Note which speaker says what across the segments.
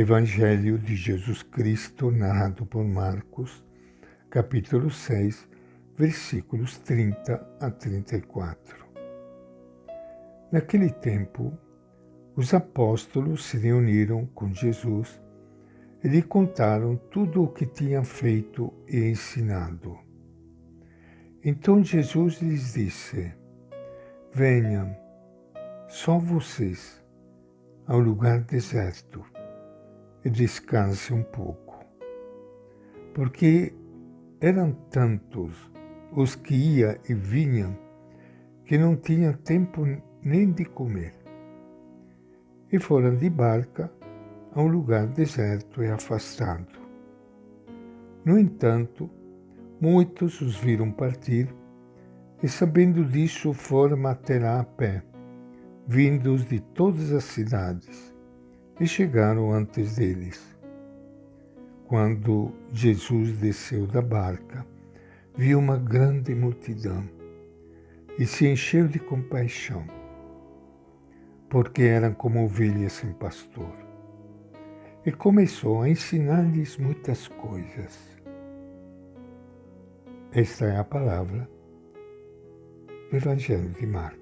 Speaker 1: Evangelho de Jesus Cristo, narrado por Marcos, capítulo 6, versículos 30 a 34. Naquele tempo, os apóstolos se reuniram com Jesus e lhe contaram tudo o que tinham feito e ensinado. Então Jesus lhes disse: Venham, só vocês, ao lugar deserto e descanse um pouco. Porque eram tantos os que iam e vinham que não tinham tempo nem de comer. E foram de barca a um lugar deserto e afastado. No entanto, muitos os viram partir e, sabendo disso, foram até lá a pé, vindos de todas as cidades, e chegaram antes deles. Quando Jesus desceu da barca, viu uma grande multidão e se encheu de compaixão, porque eram como ovelhas sem pastor, e começou a ensinar-lhes muitas coisas. Esta é a palavra do Evangelho de Marcos.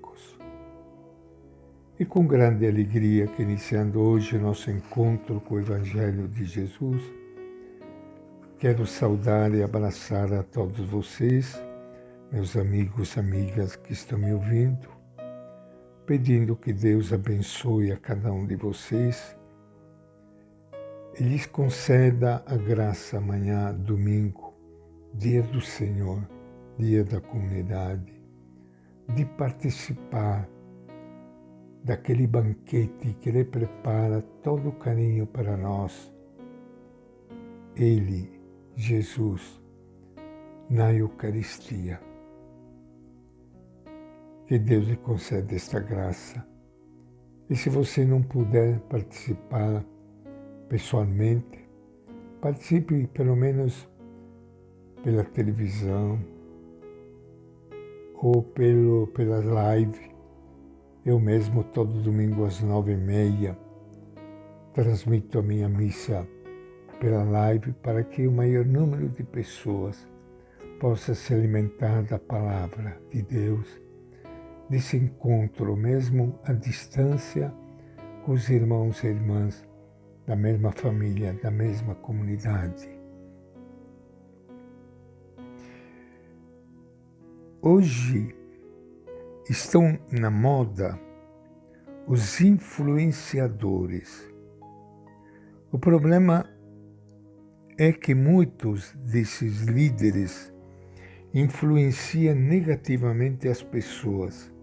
Speaker 1: E com grande alegria que iniciando hoje o nosso encontro com o Evangelho de Jesus, quero saudar e abraçar a todos vocês, meus amigos e amigas que estão me ouvindo, pedindo que Deus abençoe a cada um de vocês e lhes conceda a graça amanhã, domingo, dia do Senhor, dia da comunidade, de participar daquele banquete que Ele prepara todo o carinho para nós. Ele, Jesus, na Eucaristia. Que Deus lhe conceda esta graça. E se você não puder participar pessoalmente, participe pelo menos pela televisão ou pelas lives. Eu mesmo, todo domingo às 9h30, transmito a minha missa pela live para que o maior número de pessoas possa se alimentar da palavra de Deus, desse encontro, mesmo à distância, com os irmãos e irmãs da mesma família, da mesma comunidade. Hoje estão na moda os influenciadores. O problema é que muitos desses líderes influenciam negativamente as pessoas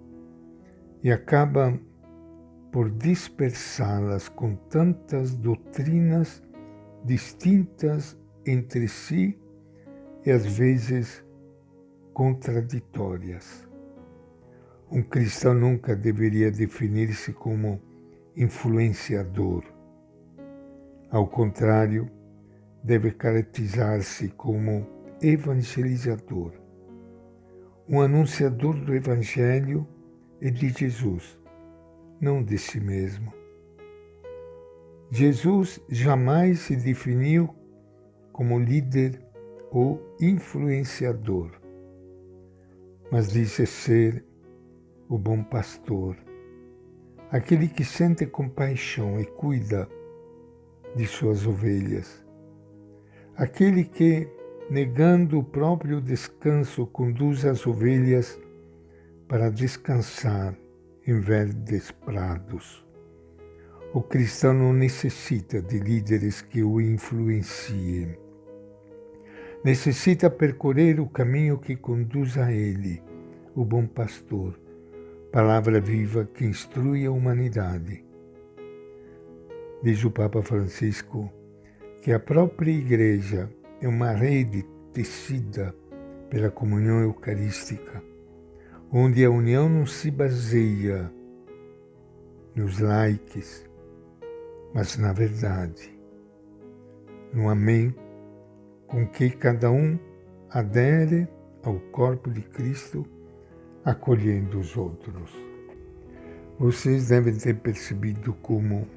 Speaker 1: e acabam por dispersá-las com tantas doutrinas distintas entre si e às vezes contraditórias. Um cristão nunca deveria definir-se como influenciador. Ao contrário, deve caracterizar-se como evangelizador, um anunciador do Evangelho e de Jesus, não de si mesmo. Jesus jamais se definiu como líder ou influenciador, mas disse ser o bom pastor, aquele que sente compaixão e cuida de suas ovelhas, aquele que, negando o próprio descanso, conduz as ovelhas para descansar em verdes prados. O cristão não necessita de líderes que o influenciem. Necessita percorrer o caminho que conduz a ele, o bom pastor, palavra viva que instrui a humanidade. Diz o Papa Francisco que a própria Igreja é uma rede tecida pela comunhão eucarística, onde a união não se baseia nos likes, mas na verdade, no amém com que cada um adere ao corpo de Cristo, acolhendo os outros. Vocês devem ter percebido como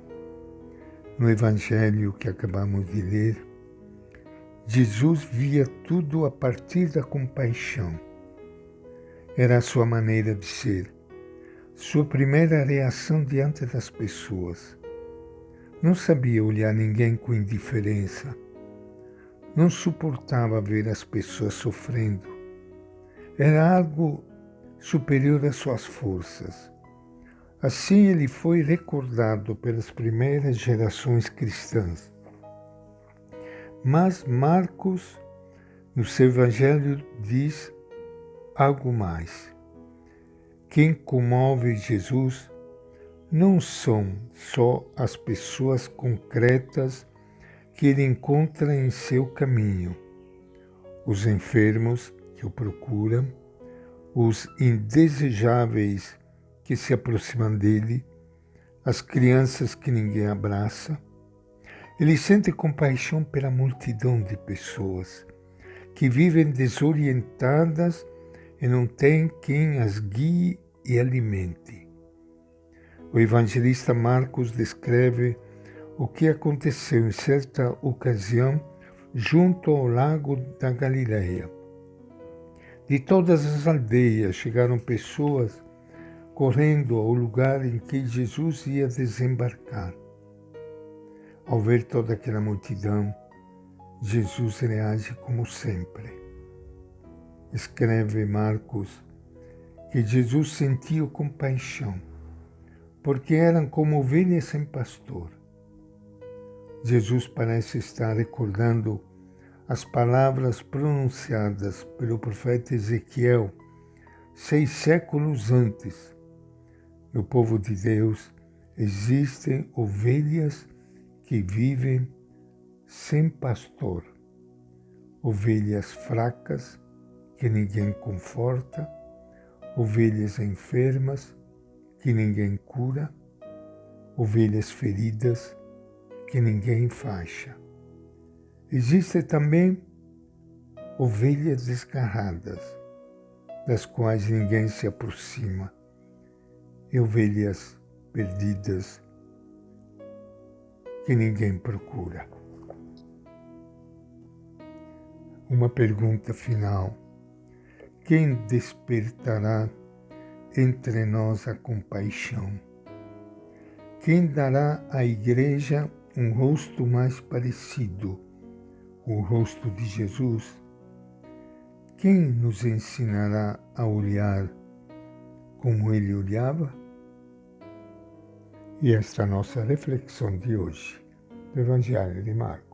Speaker 1: No Evangelho que acabamos de ler, Jesus via tudo a partir da compaixão. Era a sua maneira de ser, sua primeira reação diante das pessoas. Não sabia olhar ninguém com indiferença. Não suportava ver as pessoas sofrendo. Era algo superior às suas forças. Assim ele foi recordado pelas primeiras gerações cristãs. Mas Marcos, no seu Evangelho, diz algo mais. Quem comove Jesus não são só as pessoas concretas que ele encontra em seu caminho, os enfermos que o procuram, os indesejáveis que se aproximam dele, as crianças que ninguém abraça. Ele sente compaixão pela multidão de pessoas que vivem desorientadas e não têm quem as guie e alimente. O evangelista Marcos descreve o que aconteceu em certa ocasião junto ao lago da Galileia. De todas as aldeias chegaram pessoas correndo ao lugar em que Jesus ia desembarcar. Ao ver toda aquela multidão, Jesus reage como sempre. Escreve Marcos que Jesus sentiu compaixão, porque eram como ovelhas sem pastor. Jesus parece estar recordando as palavras pronunciadas pelo profeta Ezequiel 6 séculos antes. No povo de Deus existem ovelhas que vivem sem pastor, ovelhas fracas que ninguém conforta, ovelhas enfermas que ninguém cura, ovelhas feridas que ninguém enfaixa. Existem também ovelhas desgarradas, das quais ninguém se aproxima, e ovelhas perdidas que ninguém procura. Uma pergunta final. Quem despertará entre nós a compaixão? Quem dará à Igreja um rosto mais parecido, o rosto de Jesus? Quem nos ensinará a olhar como ele olhava? E esta é a nossa reflexão de hoje, do Evangelho de Marcos.